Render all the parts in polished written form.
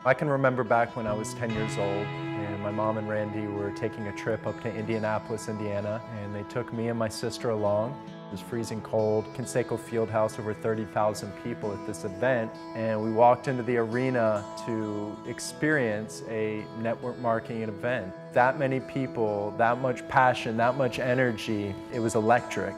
I can remember back when I was 10 years old and my mom and Randy were taking a trip up to Indianapolis, Indiana, and they took me and my sister along. It was freezing cold, Conseco Fieldhouse, over 30,000 people at this event, and we walked into the arena to experience a network marketing event. That many people, that much passion, that much energy, it was electric.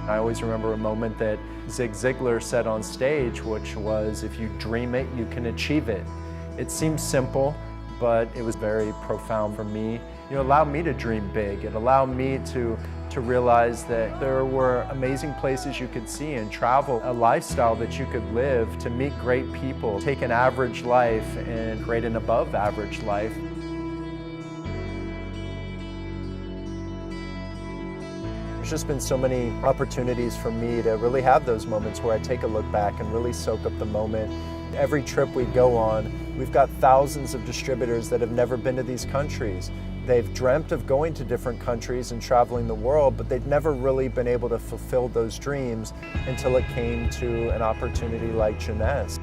I always remember a moment that Zig Ziglar said on stage, which was, if you dream it, you can achieve it. It seems simple, but it was very profound for me. It allowed me to dream big. It allowed me to realize that there were amazing places you could see and travel, a lifestyle that you could live to meet great people, take an average life and create an above average life. There's just been so many opportunities for me to really have those moments where I take a look back and really soak up the moment. Every trip we go on, we've got thousands of distributors that have never been to these countries. They've dreamt of going to different countries and traveling the world, but they've never really been able to fulfill those dreams until it came to an opportunity like Jeunesse.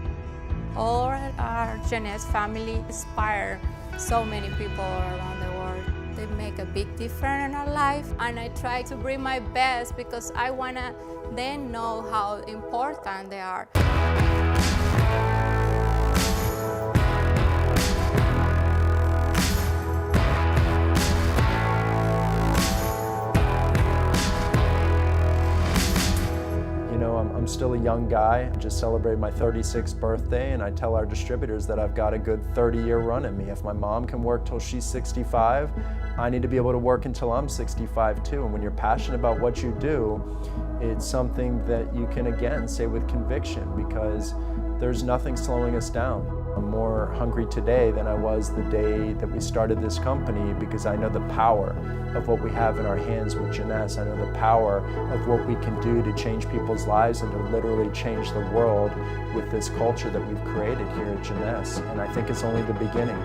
All our Jeunesse family inspire so many people around the world. They make a big difference in our life, and I try to bring my best because I want to then know how important they are. I'm still a young guy. I just celebrated my 36th birthday, and I tell our distributors that I've got a good 30-year run in me. If my mom can work till she's 65, I need to be able to work until I'm 65 too. And when you're passionate about what you do, it's something that you can, again, say with conviction, because there's nothing slowing us down. I'm more hungry today than I was the day that we started this company, because I know the power of what we have in our hands with Jeunesse. I know the power of what we can do to change people's lives and to literally change the world with this culture that we've created here at Jeunesse. And I think it's only the beginning.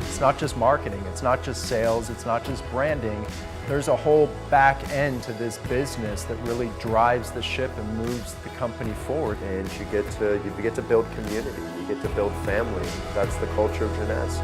It's not just marketing, it's not just sales, it's not just branding. There's a whole back end to this business that really drives the ship and moves the company forward. And you get to build community, you get to build family. That's the culture of Jeunesse.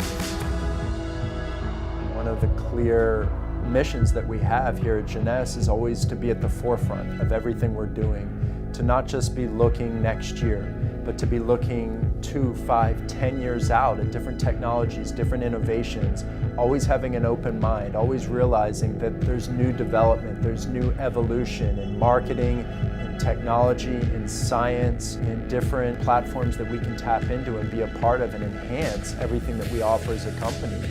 One of the clear missions that we have here at Jeunesse is always to be at the forefront of everything we're doing, to not just be looking next year, but to be looking 2, 5, 10 years out at different technologies, different innovations, always having an open mind, always realizing that there's new development, there's new evolution in marketing, in technology, in science, in different platforms that we can tap into and be a part of and enhance everything that we offer as a company.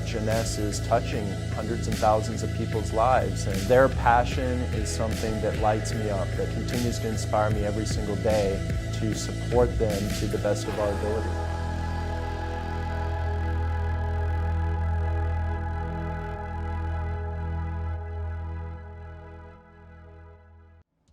Jeunesse is touching hundreds and thousands of people's lives, and their passion is something that lights me up, that continues to inspire me every single day to support them to the best of our ability.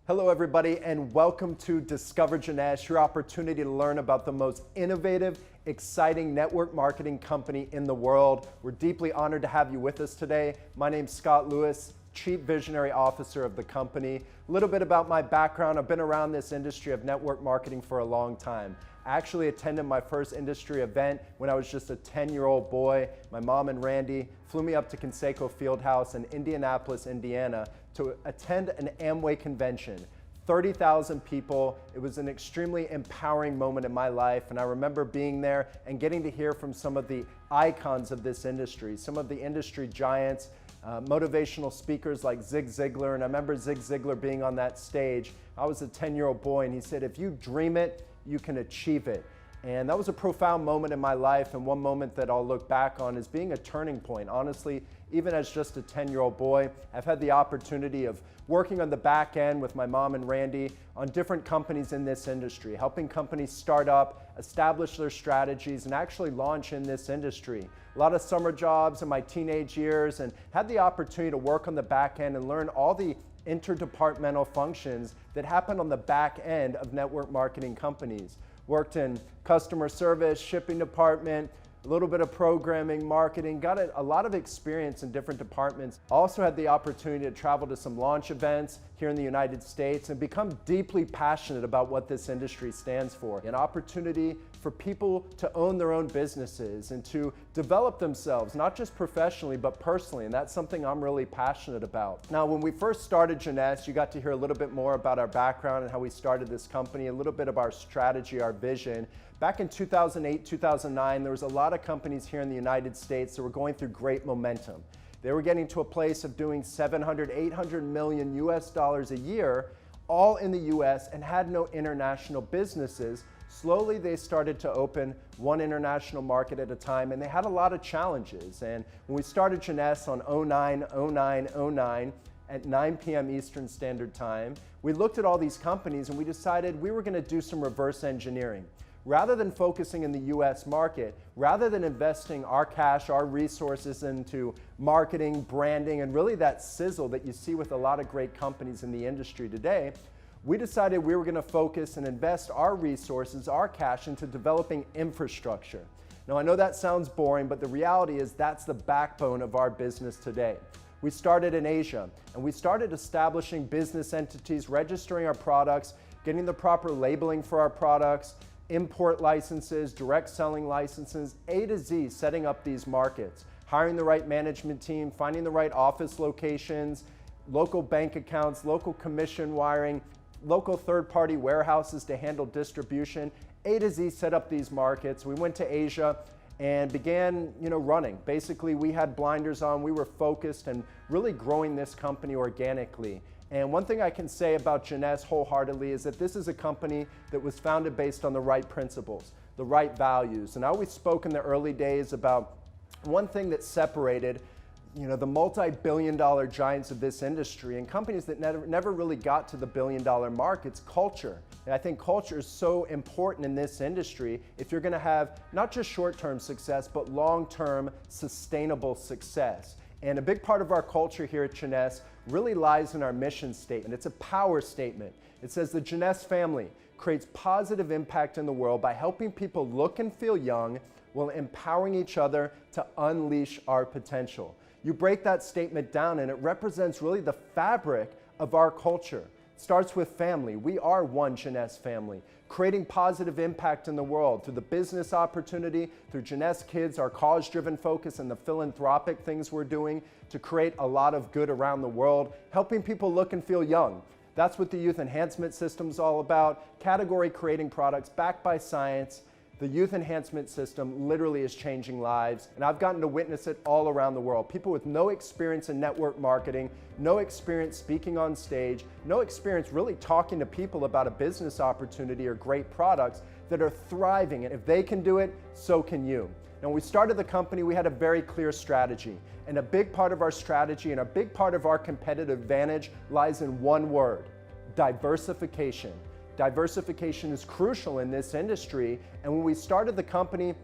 Hello everybody, and welcome to Discover Jeunesse, your opportunity to learn about the most innovative, exciting network marketing company in the world. We're deeply honored to have you with us today. My name's Scott Lewis, Chief Visionary Officer of the company. A little bit about my background. I've been around this industry of network marketing for a long time. I actually attended my first industry event when I was just a 10-year-old boy. My mom and Randy flew me up to Conseco Fieldhouse in Indianapolis, Indiana to attend an Amway convention. 30,000 people. It was an extremely empowering moment in my life, and I remember being there and getting to hear from some of the icons of this industry, some of the industry giants, motivational speakers like Zig Ziglar. And I remember Zig Ziglar being on that stage. I was a 10-year-old boy, and he said, if you dream it, you can achieve it. And that was a profound moment in my life, and one moment that I'll look back on as being a turning point. Honestly, even as just a 10-year-old boy, I've had the opportunity of working on the back end with my mom and Randy on different companies in this industry, helping companies start up, establish their strategies, and actually launch in this industry. A lot of summer jobs in my teenage years, and had the opportunity to work on the back end and learn all the interdepartmental functions that happen on the back end of network marketing companies. Worked in customer service, shipping department, a little bit of programming, marketing, got a lot of experience in different departments. Also had the opportunity to travel to some launch events here in the United States and become deeply passionate about what this industry stands for. An opportunity for people to own their own businesses and to develop themselves, not just professionally, but personally, and that's something I'm really passionate about. Now, when we first started Jeunesse, you got to hear a little bit more about our background and how we started this company, a little bit of our strategy, our vision. Back in 2008, 2009, there was a lot of companies here in the United States that were going through great momentum. They were getting to a place of doing 700, 800 million US dollars a year, all in the US, and had no international businesses. Slowly, they started to open one international market at a time, and they had a lot of challenges. And when we started Jeunesse on 09 at 9 p.m. Eastern Standard Time, we looked at all these companies and we decided we were going to do some reverse engineering. Rather than focusing in the US market, rather than investing our cash, our resources into marketing, branding, and really that sizzle that you see with a lot of great companies in the industry today, we decided we were going to focus and invest our resources, our cash, into developing infrastructure. Now, I know that sounds boring, but the reality is that's the backbone of our business today. We started in Asia, and we started establishing business entities, registering our products, getting the proper labeling for our products, import licenses, direct selling licenses, A to Z, setting up these markets, hiring the right management team, finding the right office locations, local bank accounts, local commission wiring, local third-party warehouses to handle distribution. A to Z set up these markets. We went to Asia and began, running. Basically, we had blinders on, we were focused and really growing this company organically. And one thing I can say about Jeunesse wholeheartedly is that this is a company that was founded based on the right principles, the right values. And I always spoke in the early days about one thing that separated the multi-billion-dollar giants of this industry and companies that never really got to the billion-dollar mark. It's culture. And I think culture is so important in this industry if you're going to have not just short-term success, but long-term sustainable success. And a big part of our culture here at Jeunesse really lies in our mission statement. It's a power statement. It says the Jeunesse family creates positive impact in the world by helping people look and feel young while empowering each other to unleash our potential. You break that statement down and it represents really the fabric of our culture. It starts with family. We are one Jeunesse family, creating positive impact in the world through the business opportunity, through Jeunesse Kids, our cause-driven focus, and the philanthropic things we're doing to create a lot of good around the world, helping people look and feel young. That's what the Youth Enhancement System is all about, category-creating products backed by science. The Youth Enhancement System literally is changing lives, and I've gotten to witness it all around the world. People with no experience in network marketing, no experience speaking on stage, no experience really talking to people about a business opportunity or great products that are thriving, and if they can do it, so can you. Now, when we started the company, we had a very clear strategy, and a big part of our strategy and a big part of our competitive advantage lies in one word: diversification. Diversification is crucial in this industry, and when we started the company,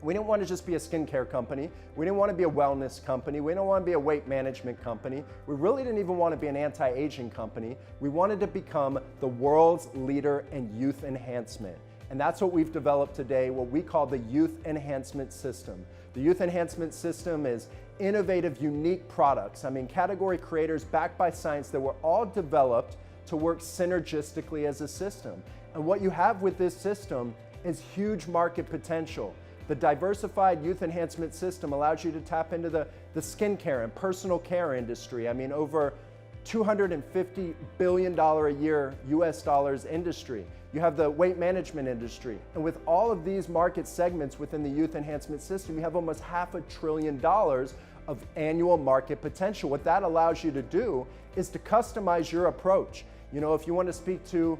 we didn't want to just be a skincare company. We didn't want to be a wellness company. We didn't want to be a weight management company. We really didn't even want to be an anti-aging company. We wanted to become the world's leader in youth enhancement. And that's what we've developed today, what we call the Youth Enhancement System. The Youth Enhancement System is innovative, unique products. Category creators backed by science that were all developed to work synergistically as a system. And what you have with this system is huge market potential. The diversified Youth Enhancement System allows you to tap into the skincare and personal care industry. Over $250 billion a year US dollars industry. You have the weight management industry. And with all of these market segments within the Youth Enhancement System, you have almost $500 billion of annual market potential. What that allows you to do is to customize your approach. If you want to speak to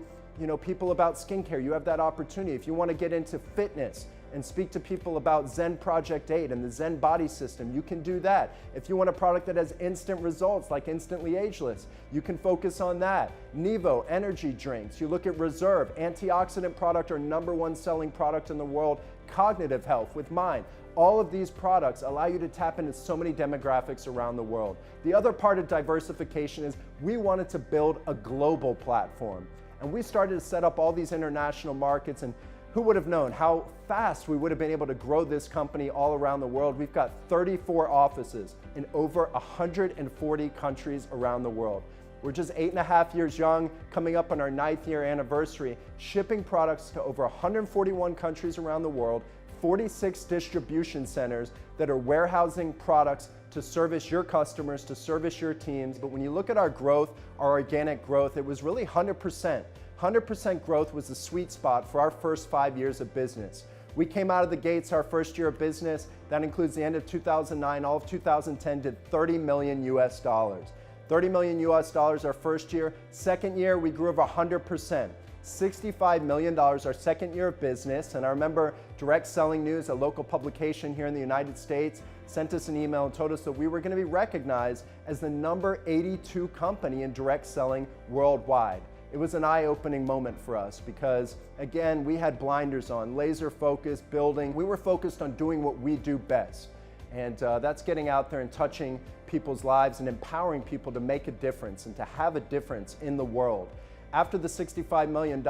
people about skincare, you have that opportunity. If you want to get into fitness and speak to people about Zen Project 8 and the Zen Body System, you can do that. If you want a product that has instant results like Instantly Ageless, you can focus on that. Nevo, energy drinks. You look at Reserve, antioxidant product, our #1 selling product in the world. Cognitive health with Mind. All of these products allow you to tap into so many demographics around the world. The other part of diversification is we wanted to build a global platform. And we started to set up all these international markets, and who would have known how fast we would have been able to grow this company all around the world. We've got 34 offices in over 140 countries around the world. We're just 8.5 years young, coming up on our 9th year anniversary, shipping products to over 141 countries around the world, 46 distribution centers that are warehousing products to service your customers, to service your teams. But when you look at our growth, our organic growth, it was really 100%. 100% growth was the sweet spot for our first 5 years of business. We came out of the gates our first year of business, that includes the end of 2009, all of 2010 did 30 million US dollars. 30 million US dollars our first year. Second year, we grew over 100%. $65 million our second year of business. And I remember Direct Selling News, a local publication here in the United States, sent us an email and told us that we were going to be recognized as the number 82 company in direct selling worldwide. It was an eye-opening moment for us because, again, we had blinders on, laser focused, building. We were focused on doing what we do best. And that's getting out there and touching people's lives and empowering people to make a difference and to have a difference in the world. After the $65 million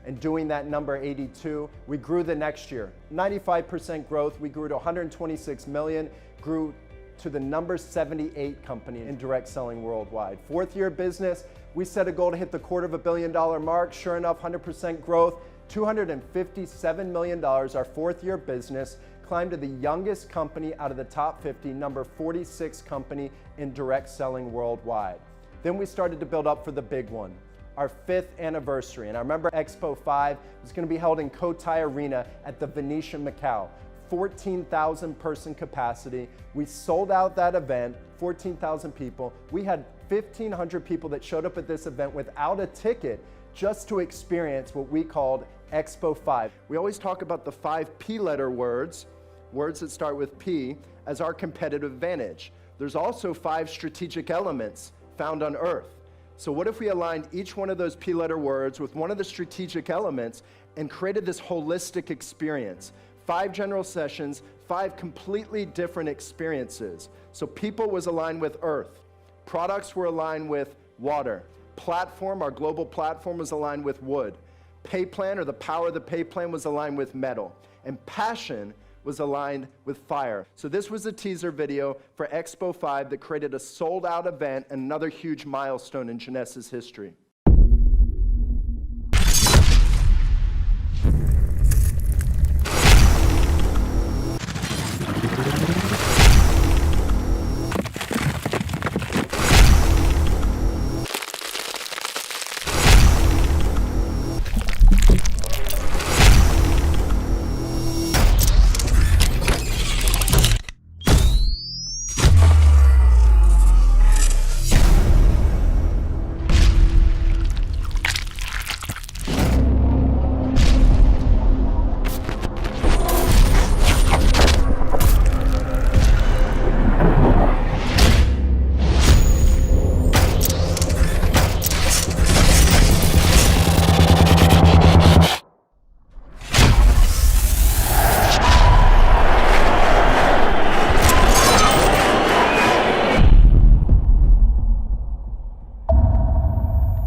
and doing that number 82, we grew the next year. 95% growth, we grew to 126 million, grew to the number 78 company in direct selling worldwide. Fourth year of business, we set a goal to hit the $250 million mark. Sure enough, 100% growth, $257 million, our fourth year of business, climbed to the youngest company out of the top 50, number 46 company in direct selling worldwide. Then we started to build up for the big one, our 5th anniversary. And I remember Expo 5 was going to be held in Cotai Arena at the Venetian Macau. 14,000 person capacity. We sold out that event, 14,000 people. We had 1,500 people that showed up at this event without a ticket just to experience what we called Expo 5. We always talk about the 5 P letter words that start with P, as our competitive advantage. There's also 5 strategic elements found on Earth. So what if we aligned each one of those P letter words with one of the strategic elements and created this holistic experience? 5 general sessions, 5 completely different experiences. So people was aligned with Earth. Products were aligned with water. Platform, our global platform, was aligned with wood. Pay plan, or the power of the pay plan, was aligned with metal. And passion was aligned with fire. So this was a teaser video for Expo 5 that created a sold-out event and another huge milestone in Jeunesse history.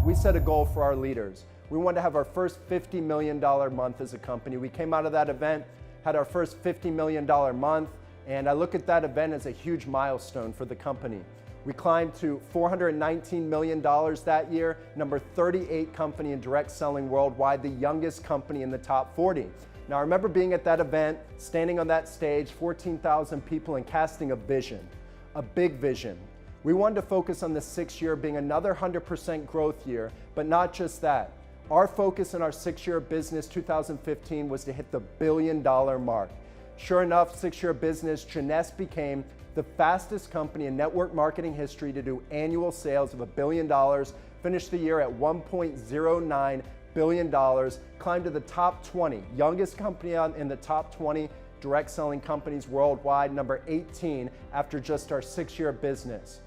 We set a goal for our leaders. We wanted to have our first $50 million month as a company. We came out of that event, had our first $50 million month, and I look at that event as a huge milestone for the company. We climbed to $419 million that year, number 38 company in direct selling worldwide, the youngest company in the top 40. Now I remember being at that event, standing on that stage, 14,000 people, and casting a vision, a big vision. We wanted to focus on the 6th year being another 100% growth year, but not just that. Our focus in our 6th year of business, 2015, was to hit the $1 billion mark. Sure enough, 6th year of business, Jeunesse became the fastest company in network marketing history to do annual sales of $1 billion, finished the year at $1.09 billion, climbed to the top 20, youngest company in the top 20 direct selling companies worldwide, number 18 after just our 6th year of business.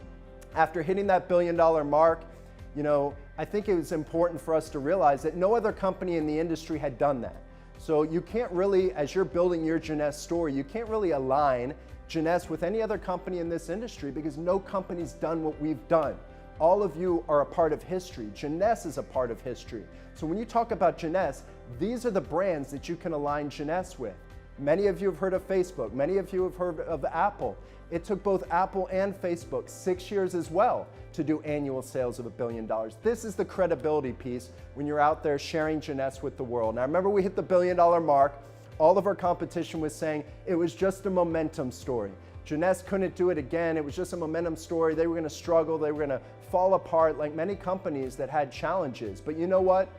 After hitting that $1 billion mark, I think it was important for us to realize that no other company in the industry had done that. So you can't really, as you're building your Jeunesse story, you can't really align Jeunesse with any other company in this industry because no company's done what we've done. All of you are a part of history. Jeunesse is a part of history. So when you talk about Jeunesse, these are the brands that you can align Jeunesse with. Many of you have heard of Facebook. Many of you have heard of Apple. It took both Apple and Facebook 6 years as well to do annual sales of $1 billion. This is the credibility piece when you're out there sharing Jeunesse with the world. Now remember, we hit the $1 billion mark. All of our competition was saying it was just a momentum story. Jeunesse couldn't do it again. It was just a momentum story. They were going to struggle. They were going to fall apart like many companies that had challenges. But you know what?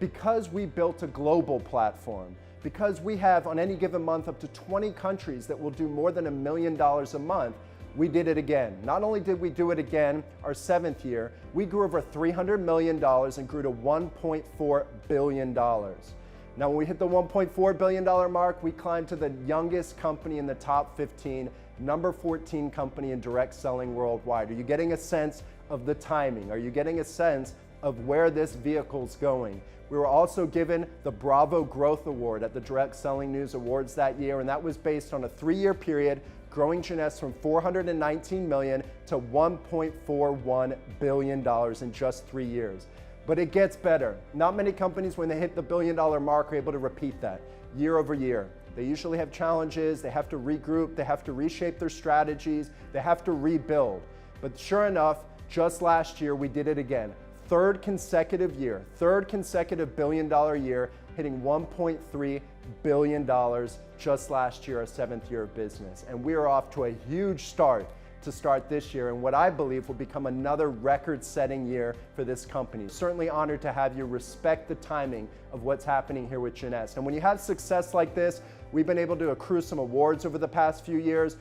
Because we built a global platform, because we have on any given month up to 20 countries that will do more than $1 million a month, we did it again. Not only did we do it again our 7th year, we grew over $300 million and grew to $1.4 billion. Now when we hit the $1.4 billion mark, we climbed to the youngest company in the top 15, number 14 company in direct selling worldwide. Are you getting a sense of the timing? Are you getting a sense of where this vehicle's going? We were also given the Bravo Growth Award at the Direct Selling News Awards that year, and that was based on a 3-year period, growing Jeunesse from $419 million to $1.41 billion in just 3 years. But it gets better. Not many companies, when they hit the $1 billion mark, are able to repeat that year over year. They usually have challenges, they have to regroup, they have to reshape their strategies, they have to rebuild. But sure enough, just last year, we did it again. Third consecutive $1 billion year, hitting $1.3 billion just last year, our 7th year of business. And we are off to a huge start to start this year, and what I believe will become another record-setting year for this company. Certainly honored to have you. Respect the timing of what's happening here with Jeunesse. And when you have success like this, we've been able to accrue some awards over the past few years.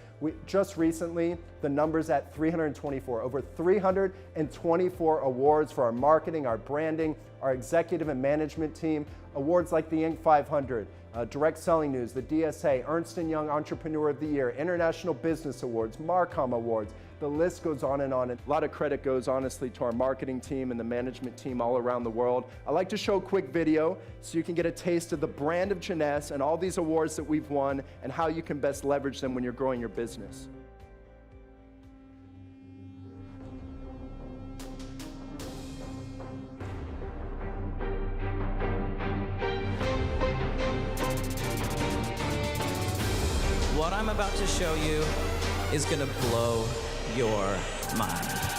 Just recently, the number's at 324, over 324 awards for our marketing, our branding, our executive and management team, awards like the Inc. 500, Direct Selling News, the DSA, Ernst & Young Entrepreneur of the Year, International Business Awards, Marcom Awards. The list goes on and on. And a lot of credit goes honestly to our marketing team and the management team all around the world. I like to show a quick video so you can get a taste of the brand of Jeunesse and all these awards that we've won and how you can best leverage them when you're growing your business. What I'm about to show you is going to blow your mind.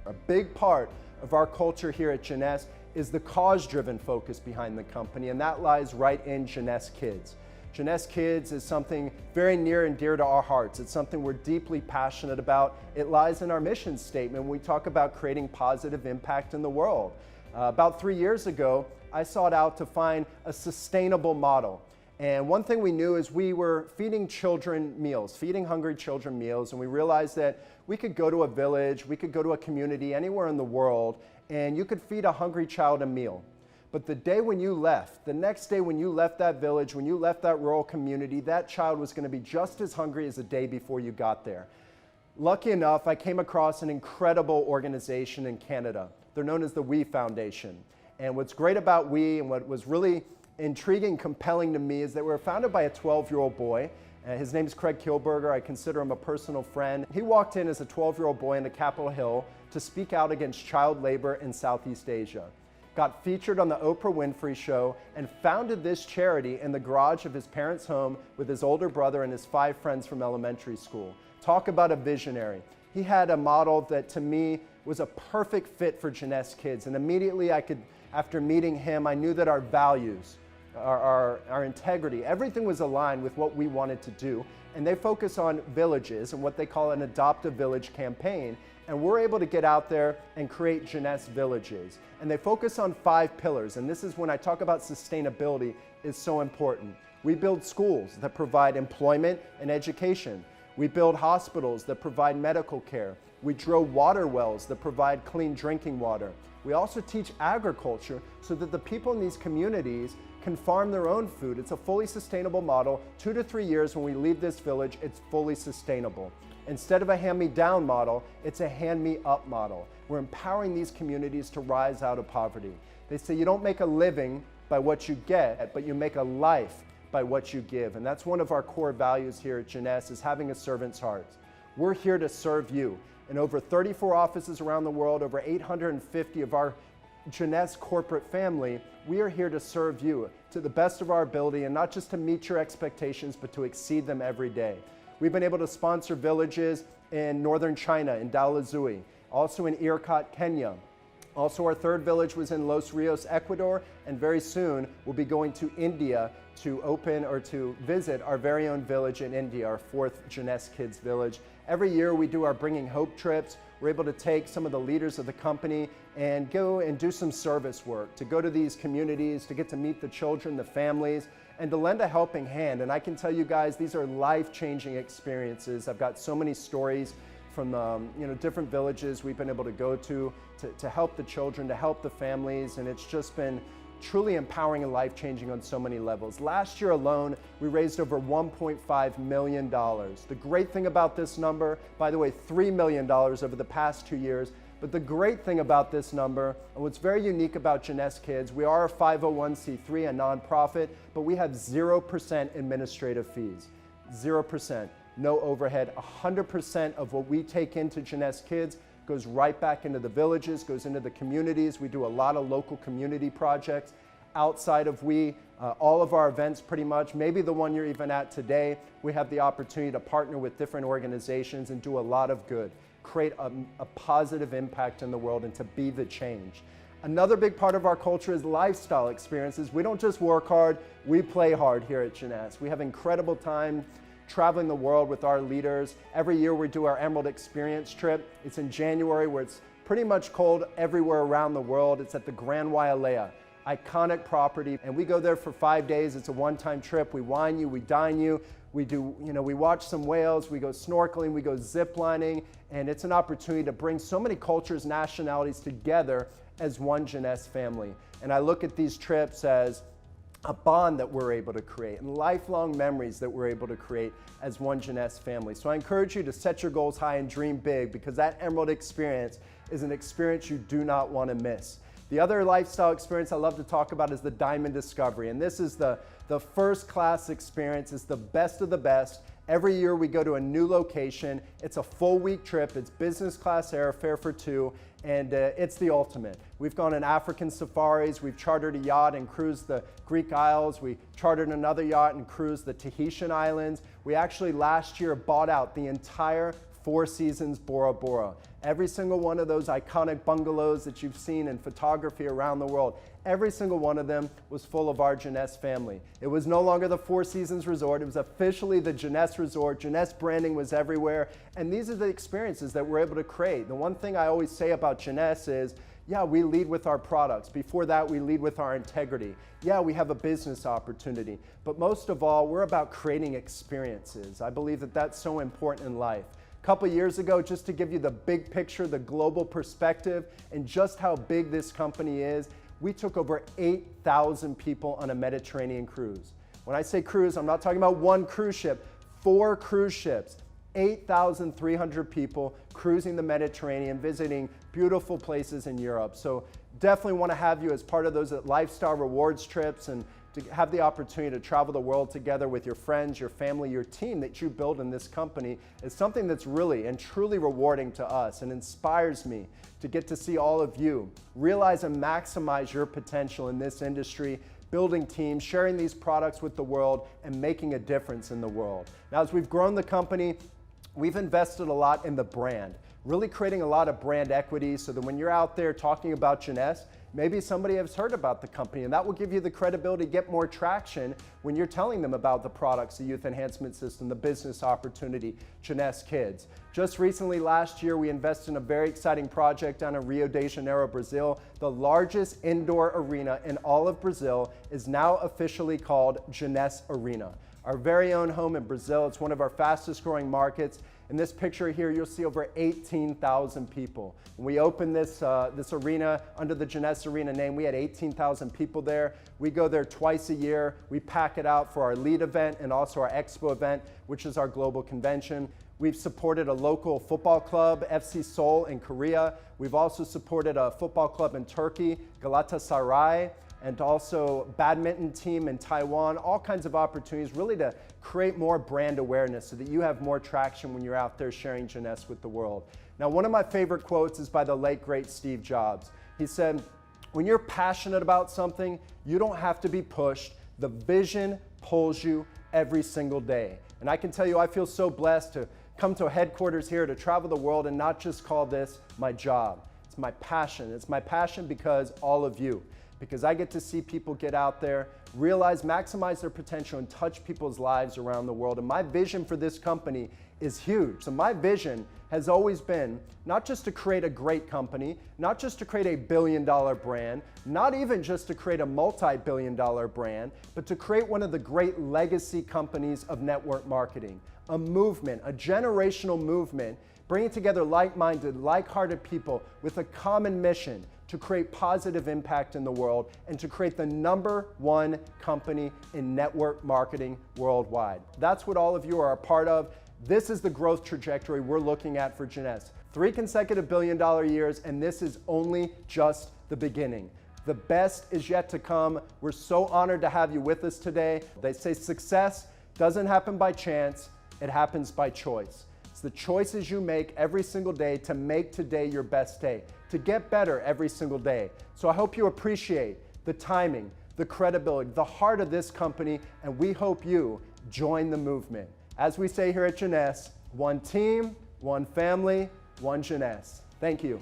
A big part of our culture here at Jeunesse is the cause-driven focus behind the company, and that lies right in Jeunesse Kids. Jeunesse Kids is something very near and dear to our hearts. It's something we're deeply passionate about. It lies in our mission statement when we talk about creating positive impact in the world. About 3 years ago, I sought out to find a sustainable model. And one thing we knew is we were feeding children meals, feeding hungry children meals, and we realized that we could go to a village, we could go to a community anywhere in the world, and you could feed a hungry child a meal. But the day when you left, the next day when you left that village, when you left that rural community, that child was going to be just as hungry as the day before you got there. Lucky enough, I came across an incredible organization in Canada. They're known as the We Foundation. And what's great about We, and what was really intriguing, compelling to me, is that we were founded by a 12-year-old boy. His name is Craig Kielburger. I consider him a personal friend. He walked in as a 12-year-old boy into Capitol Hill to speak out against child labor in Southeast Asia. Got featured on the Oprah Winfrey Show and founded this charity in the garage of his parents' home with his older brother and his 5 friends from elementary school. Talk about a visionary. He had a model that to me was a perfect fit for Jeunesse Kids, and immediately after meeting him, I knew that our values, our integrity, everything was aligned with what we wanted to do. And they focus on villages and what they call an Adopt a Village campaign. And we're able to get out there and create Jeunesse villages. And they focus on 5 pillars. And this is when I talk about sustainability is so important. We build schools that provide employment and education. We build hospitals that provide medical care. We drill water wells that provide clean drinking water. We also teach agriculture so that the people in these communities can farm their own food. It's a fully sustainable model. 2 to 3 years when we leave this village, it's fully sustainable. Instead of a hand-me-down model, it's a hand-me-up model. We're empowering these communities to rise out of poverty. They say you don't make a living by what you get, but you make a life by what you give. And that's one of our core values here at Jeunesse, is having a servant's heart. We're here to serve you. In over 34 offices around the world, over 850 of our Jeunesse corporate family, we are here to serve you to the best of our ability, and not just to meet your expectations, but to exceed them every day. We've been able to sponsor villages in northern China, in Dalhousie, also in Irkut, Kenya. Also, our 3rd village was in Los Rios, Ecuador, and very soon we'll be going to India to open or to visit our very own village in India, our 4th Jeunesse Kids village. Every year we do our Bringing Hope trips. We're able to take some of the leaders of the company and go and do some service work, to go to these communities, to get to meet the children, the families, and to lend a helping hand. And I can tell you guys, these are life-changing experiences. I've got so many stories from different villages we've been able to go to help the children, to help the families, and it's just been truly empowering and life-changing on so many levels. Last year alone, we raised over $1.5 million. The great thing about this number, by the way, $3 million over the past 2 years, but the great thing about this number, and what's very unique about Jeunesse Kids, we are a 501c3, a nonprofit, but we have 0% administrative fees. 0%. No overhead. 100% of what we take into Jeunesse Kids goes right back into the villages, goes into the communities. We do a lot of local community projects outside of all of our events pretty much, maybe the one you're even at today, we have the opportunity to partner with different organizations and do a lot of good, create a positive impact in the world, and to be the change. Another big part of our culture is lifestyle experiences. We don't just work hard, we play hard here at Jeunesse. We have incredible time traveling the world with our leaders. Every year we do our Emerald Experience trip. It's in January, where it's pretty much cold everywhere around the world. It's at the Grand Wailea, iconic property, and we go there for 5 days. It's a one-time trip. We wine you, we dine you, we watch some whales, we go snorkeling, we go zip lining, and it's an opportunity to bring so many cultures, nationalities together as one Jeunesse family. And I look at these trips as a bond that we're able to create and lifelong memories that we're able to create as one Jeunesse family. So I encourage you to set your goals high and dream big, because that Emerald Experience is an experience you do not want to miss. The other lifestyle experience I love to talk about is the Diamond Discovery, and this is the first-class experience. It's the best of the best. Every year we go to a new location. It's a full week trip. It's business class airfare for 2, and it's the ultimate. We've gone on African safaris. We've chartered a yacht and cruised the Greek Isles. We chartered another yacht and cruised the Tahitian Islands. We actually last year bought out the entire Four Seasons Bora Bora. Every single one of those iconic bungalows that you've seen in photography around the world, every single one of them was full of our Jeunesse family. It was no longer the Four Seasons Resort, it was officially the Jeunesse Resort. Jeunesse branding was everywhere, and these are the experiences that we're able to create. The one thing I always say about Jeunesse is, yeah, we lead with our products. Before that, we lead with our integrity. Yeah, we have a business opportunity. But most of all, we're about creating experiences. I believe that that's so important in life. A couple years ago, just to give you the big picture, the global perspective, and just how big this company is, we took over 8,000 people on a Mediterranean cruise. When I say cruise, I'm not talking about one cruise ship, 4 cruise ships. 8,300 people cruising the Mediterranean, visiting beautiful places in Europe. So definitely want to have you as part of those lifestyle rewards trips, and to have the opportunity to travel the world together with your friends, your family, your team that you build in this company is something that's really and truly rewarding to us and inspires me to get to see all of you realize and maximize your potential in this industry, building teams, sharing these products with the world, and making a difference in the world. Now, as we've grown the company, we've invested a lot in the brand, really creating a lot of brand equity so that when you're out there talking about Jeunesse, maybe somebody has heard about the company, and that will give you the credibility to get more traction when you're telling them about the products, the youth enhancement system, the business opportunity, Jeunesse Kids. Just recently, last year, we invested in a very exciting project down in Rio de Janeiro, Brazil. The largest indoor arena in all of Brazil is now officially called Jeunesse Arena. Our very own home in Brazil. It's one of our fastest growing markets. In this picture here, you'll see over 18,000 people. When we opened this arena under the Jeunesse Arena name, we had 18,000 people there. We go there twice a year. We pack it out for our lead event and also our expo event, which is our global convention. We've supported a local football club, FC Seoul in Korea. We've also supported a football club in Turkey, Galatasaray, and also badminton team in Taiwan, all kinds of opportunities really to create more brand awareness so that you have more traction when you're out there sharing Jeunesse with the world. Now, one of my favorite quotes is by the late, great Steve Jobs. He said, when you're passionate about something, you don't have to be pushed. The vision pulls you every single day. And I can tell you, I feel so blessed to come to headquarters here to travel the world and not just call this my job. It's my passion. It's my passion because all of you. Because I get to see people get out there, realize, maximize their potential, and touch people's lives around the world. And my vision for this company is huge. So my vision has always been not just to create a great company, not just to create a billion-dollar brand, not even just to create a multi-billion-dollar brand, but to create one of the great legacy companies of network marketing, a movement, a generational movement, bringing together like-minded, like-hearted people with a common mission to create positive impact in the world and to create the #1 company in network marketing worldwide. That's what all of you are a part of. This is the growth trajectory we're looking at for Jeunesse. 3 consecutive billion-dollar years, and this is only just the beginning. The best is yet to come. We're so honored to have you with us today. They say success doesn't happen by chance, it happens by choice. It's the choices you make every single day to make today your best day, to get better every single day. So I hope you appreciate the timing, the credibility, the heart of this company, and we hope you join the movement. As we say here at Jeunesse, one team, one family, one Jeunesse. Thank you.